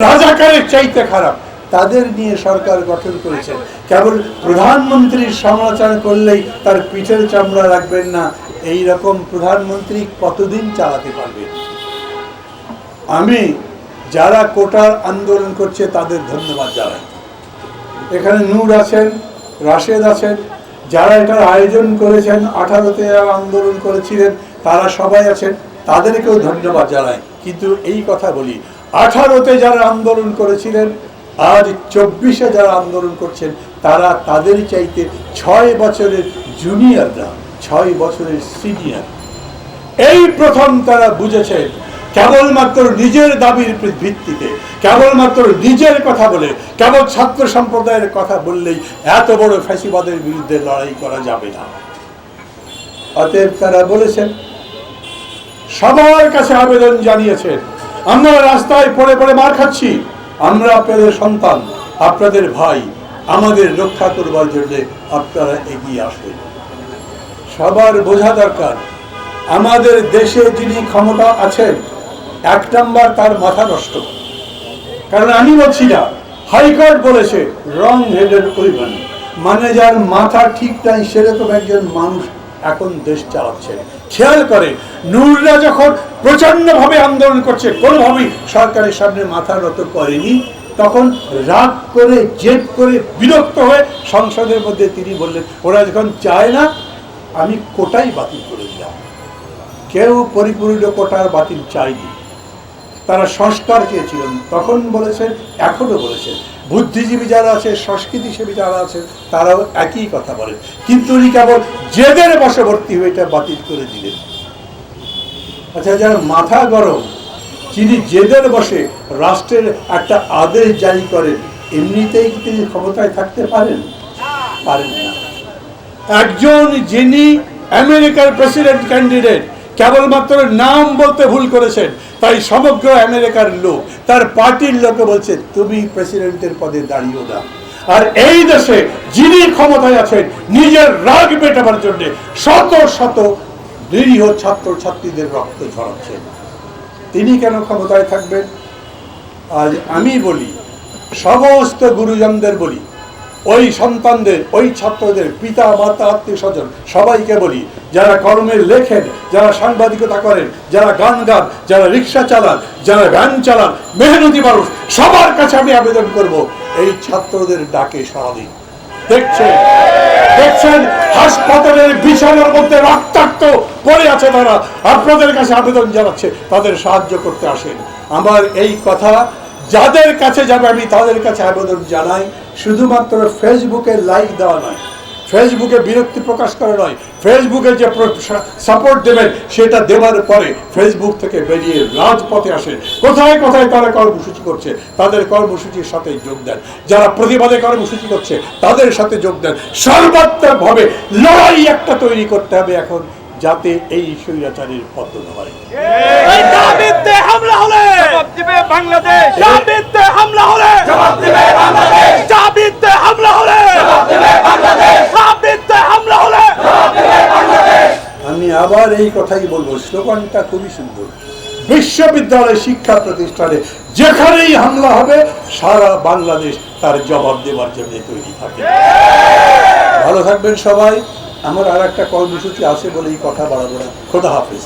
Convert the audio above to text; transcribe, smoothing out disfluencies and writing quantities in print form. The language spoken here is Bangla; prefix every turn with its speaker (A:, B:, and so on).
A: রাজাকারের চাইতে খারাপ তাদের নিয়ে সরকার গঠন করেছে। কেবল প্রধানমন্ত্রীর সমালোচনা করলেই তার পিঠের চামড়া রাখবেন না, এই রকম প্রধানমন্ত্রী কতদিন চালাতে পারবে? আমি যারা কোটার আন্দোলন করছে তাদের ধন্যবাদ জানাই। এখানে নূর আছেন, রাশেদ আছেন, যারা এটার আয়োজন করেছেন, 18তে যারা আন্দোলন করেছিলেন তারা সবাই আছেন, তাদেরকেও ধন্যবাদ জানাই। কিন্তু এই কথা বলি, 18তে যারা আন্দোলন করেছিলেন আজ 24-এ যারা আন্দোলন করছেন তারা তাদের চাইতে 6 বছরের জুনিয়ররা 6 বছরের সিনিয়র। এই প্রথম তারা বুঝেছে কেবলমাত্র নিজের দাবির ভিত্তিতে, কেবলমাত্র নিজের কথা বলে, কেবল ছাত্র সম্প্রদায়ের কথা বললেই এত বড় ফ্যাসিবাদের বিরুদ্ধে লড়াই করা যাবে না। অতএব তারা বলেছেন, সবার কাছে আবেদন জানিয়েছেন, আমরা রাস্তায় পড়ে পড়ে মার খাচ্ছি, আমরা আপনাদের সন্তান, আপনাদের ভাই, আমাদের রক্ষা করবার জন্য আপনারা এগিয়ে আসেন। সবার বোঝা দরকার, আমাদের দেশে যিনি ক্ষমতা আছেন, 1 নম্বর তার মাথা নষ্ট। কারণ আমি বলছি না, হাইকোর্ট বলেছে রং হেডেড উইমেন, মানে যার মাথা ঠিক নাই সেরকম একজন মানুষ এখন দেশ চালাচ্ছে। খেয়াল করে, নূররা যখন প্রচন্ডভাবে আন্দোলন করছে, কোনোভাবেই সরকারের সামনে মাথা নত করেনি, তখন রাগ করে, জেদ করে, বিরক্ত হয়ে সংসদের মধ্যে তিনি বললেন, ওরা যখন চায় না আমি কোটাই বাতিল করে দিলাম। কেউ পরিপূর্ণ কোটার বাতিল চায়নি, তারা সংস্কার চেয়েছিলেন। তখন বলেছেন, এখনো বলেছেন, বুদ্ধিজীবী যারা আছে, সংস্কৃতিসেবী যারা আছে, তারাও একই কথা বলেন। কিন্তু উনি কেবল জেদের বশবর্তী হয়ে এটা বাতিল করে দিলেন। আচ্ছা, যারা মাথা গরম, যিনি জেদের বসে রাষ্ট্রের একটা আদেশ জারি করেন, এমনিতেই তিনি ক্ষমতায় থাকতে পারেন? পারেন না। একজন যিনি আমেরিকার প্রেসিডেন্ট ক্যান্ডিডেট, কেবলমাত্র নাম বলতে ভুল করেছেন, তাই সমগ্র আমেরিকার লোক, তার পার্টির লোকে বলছে তুমি প্রেসিডেন্টের পদে দাঁড়িয়েও না। আর এই দেশে যিনি ক্ষমতায় আছেন, নিজের রাগ মেটাবার জন্য শত শত নিরীহ ছাত্র ছাত্রীদের রক্ত ঝরাচ্ছেন, তিনি কেন ক্ষমতায় থাকবেন? আজ আমি বলি, সমস্ত গুরুজনদের বলি, ওই সন্তানদের, ওই ছাত্রদের পিতা মাতা আত্মীয় স্বজন সবাইকে বলি, যারা কর্মে লেখেন, যারা সাংবাদিকতা করেন, যারা গান গান, যারা রিক্সা চালান, যারা ভ্যান চালান, মেহনতি মানুষ, সবার কাছে আমি আবেদন করব, এই ছাত্রদের ডাকে সাড়া দিন। দেখছেন হাসপাতালের বিছানার মধ্যে রক্তাক্ত পড়ে আছে, তারা আপনাদের কাছে আবেদন জানাচ্ছে, তাদের সাহায্য করতে আসেন। আমার এই কথা যাদের কাছে যাবে আমি তাদের কাছে আবেদন জানাই, শুধুমাত্র ফেসবুকে লাইক দেওয়া নয়, ফেসবুকে বিরক্তি প্রকাশ করা নয়, ফেসবুকে যে সাপোর্ট দেবেন সেটা দেওয়ার পরে ফেসবুক থেকে বেরিয়ে রাজপথে আসেন। কোথায় কোথায় তারা কর্মসূচি করছে, তাদের কর্মসূচির সাথে যোগ দেন। যারা প্রতিবাদে কর্মসূচি করছে তাদের সাথে যোগ দেন। সর্বাত্মকভাবে লড়াই একটা তৈরি করতে হবে এখন, যাতে এই স্বৈরাচারের পতন হয়। আমি আবার এই কথাই বলবো, স্লোগানটা খুবই সুন্দর, বিশ্ববিদ্যালয় শিক্ষা প্রতিষ্ঠানে যেখানেই হামলা হবে সারা বাংলাদেশ তার জবাব দেওয়ার জন্য তৈরি থাকে। ভালো থাকবেন সবাই। আমার আর একটা কর্মসূচি আছে বলে এই কথা বাড়াবো না। খোদা হাফেজ।